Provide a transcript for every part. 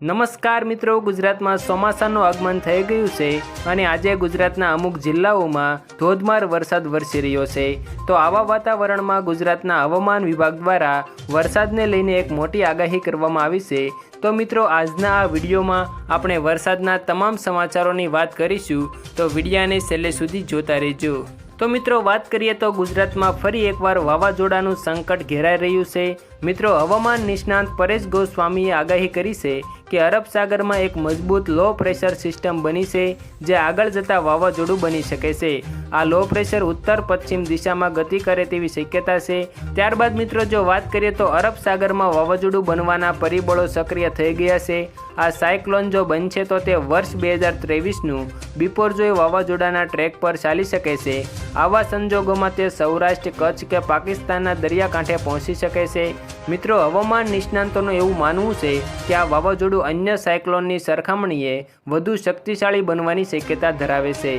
નમસ્કાર મિત્રો, ગુજરાતમાં ચોમાસાનું આગમન થઈ ગયું છે અને આજે ગુજરાતના અમુક જિલ્લાઓમાં ધોધમાર વરસાદ વરસી રહ્યો છે। તો આવા વાતાવરણમાં ગુજરાતના હવામાન વિભાગ દ્વારા વરસાદને લઈને એક મોટી આગાહી કરવામાં આવી છે। તો મિત્રો, આજના આ વિડીયોમાં આપણે વરસાદના તમામ સમાચારોની વાત કરીશું, તો વિડીયોને છેલ્લે સુધી જોતા રહેજો। તો મિત્રો, વાત કરીએ તો ગુજરાતમાં ફરી એકવાર વાવાઝોડાનું સંકટ ઘેરાઈ રહ્યું છે। મિત્રો, હવામાન નિષ્ણાંત પરેશ ગોસ્વામીએ આગાહી કરી છે કે અરબ સાગરમાં એક મજબૂત લો પ્રેશર સિસ્ટમ બની છે, જે આગળ જતાં વાવાઝોડું બની શકે છે। આ લો પ્રેશર ઉત્તર પશ્ચિમ દિશામાં ગતિ કરે તેવી શક્યતા છે। ત્યારબાદ મિત્રો, જો વાત કરીએ તો અરબ સાગરમાં વાવાઝોડું બનવાના પરિબળો સક્રિય થઈ ગયા છે। આ સાયક્લોન જો બનશે તો તે વર્ષ 2023નું બિપોરજોય વાવાઝોડાના ટ્રેક પર ચાલી શકે છે। આવા સંજોગોમાં તે સૌરાષ્ટ્ર, કચ્છ કે પાકિસ્તાનના દરિયાકાંઠે પહોંચી શકે છે। મિત્રો, હવામાન નિષ્ણાંતોનું એવું માનવું છે કે આ વાવાઝોડું અન્ય સાયક્લોનની સરખામણીએ વધુ શક્તિશાળી બનવાની શક્યતા ધરાવે છે।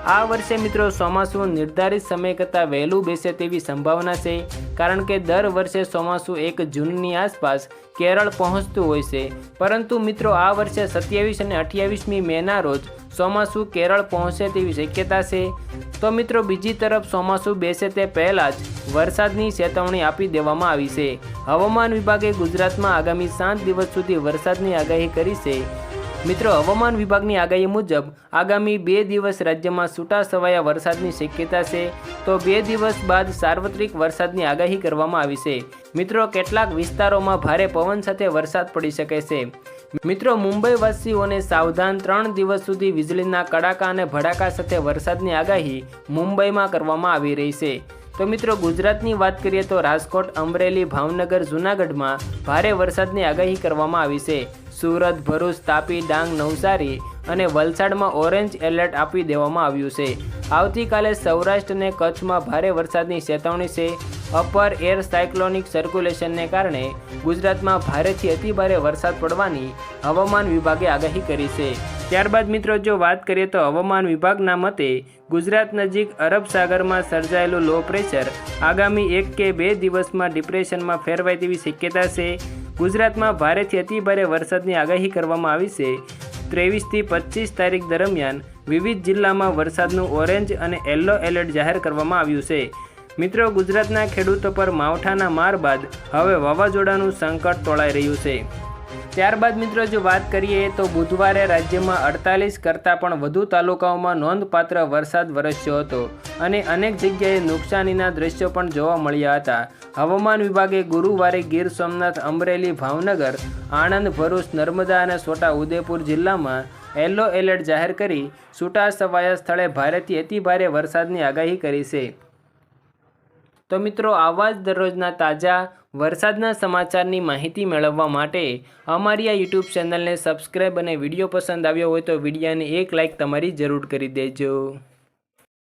આ વર્ષે મિત્રો, ચોમાસું નિર્ધારિત સમય કરતાં વહેલું બેસે તેવી સંભાવના છે, કારણ કે દર વર્ષે ચોમાસું 1 જૂનની આસપાસ કેરળ પહોંચતું હોય છે, પરંતુ મિત્રો આ વર્ષે 27 અને 28મી મેના રોજ ચોમાસું કેરળ પહોંચે તેવી શક્યતા છે। તો મિત્રો, બીજી તરફ ચોમાસું બેસે તે પહેલાં જ વરસાદની ચેતવણી આપી દેવામાં આવી છે। હવામાન વિભાગે ગુજરાતમાં આગામી 7 દિવસ સુધી વરસાદની આગાહી કરી છે। મિત્રો, હવામાન વિભાગની આગાહી મુજબ આગામી 2 દિવસ રાજ્યમાં છૂટાછવાયા વરસાદની શક્યતા છે, તો 2 દિવસ બાદ સાર્વત્રિક વરસાદની આગાહી કરવામાં આવી છે। મિત્રો, કેટલાક વિસ્તારોમાં ભારે પવન સાથે વરસાદ પડી શકે છે। મિત્રો, મુંબઈવાસીઓને સાવધાન, 3 દિવસ સુધી વીજળીના કડાકા અને ભડાકા સાથે વરસાદની આગાહી મુંબઈમાં કરવામાં આવી રહી છે। તો મિત્રો, ગુજરાતની વાત કરીએ તો રાજકોટ, અમરેલી, ભાવનગર, જૂનાગઢમાં ભારે વરસાદની આગાહી કરવામાં આવી છે। સુરત, ભરૂચ, તાપી, ડાંગ, નવસારી અને વલસાડમાં ઓરેન્જ એલર્ટ આપી દેવામાં આવ્યું છે। આવતીકાલે સૌરાષ્ટ્ર અને કચ્છમાં ભારે વરસાદની ચેતવણી છે। અપર એર સાયક્લોનિક સર્ક્યુલેશનને કારણે ગુજરાતમાં ભારેથી અતિભારે વરસાદ પડવાની હવામાન વિભાગે આગાહી કરી છે। ત્યારબાદ મિત્રો, જો વાત કરીએ તો હવામાન વિભાગના મતે ગુજરાત નજીક અરબ સાગરમાં સર્જાયેલું લો પ્રેશર આગામી 1 કે 2 દિવસમાં ડિપ્રેશનમાં ફેરવાય તેવી શક્યતા છે। ગુજરાતમાં ભારેથી અતિભારે વરસાદની આગાહી કરવામાં આવી છે। 23 થી 25 તારીખ દરમિયાન વિવિધ જિલ્લામાં વરસાદનું ઓરેન્જ અને યલો એલર્ટ જાહેર કરવામાં આવ્યું છે। મિત્રો, ગુજરાતના ખેડૂતો પર માવઠાના માર બાદ હવે વાવાઝોડાનું સંકટ તોળાઈ રહ્યું છે। ત્યારબાદ મિત્રો, જો વાત કરીએ તો બુધવારે રાજ્યમાં 48 કરતાં પણ વધુ તાલુકાઓમાં નોંધપાત્ર વરસાદ વરસ્યો હતો અને અનેક જગ્યાએ નુકસાનીના દ્રશ્યો પણ જોવા મળ્યા હતા। હવામાન વિભાગે ગુરુવારે ગીર સોમનાથ, અમરેલી, ભાવનગર, આણંદ, ભરૂચ, નર્મદા અને છોટા ઉદેપુર જિલ્લામાં યલો એલર્ટ જાહેર કરી છૂટાછવાયા સ્થળે ભારેથી અતિભારે વરસાદની આગાહી કરી છે। તો મિત્રો, આવા જ દરરોજના તાજા વરસાદના સમાચારની માહિતી મેળવવા માટે અમારી આ યુટ્યુબ ચેનલને સબસ્ક્રાઈબ અને વિડીયો પસંદ આવ્યો હોય તો વિડીયોને એક લાઇક તમારી જરૂર કરી દેજો।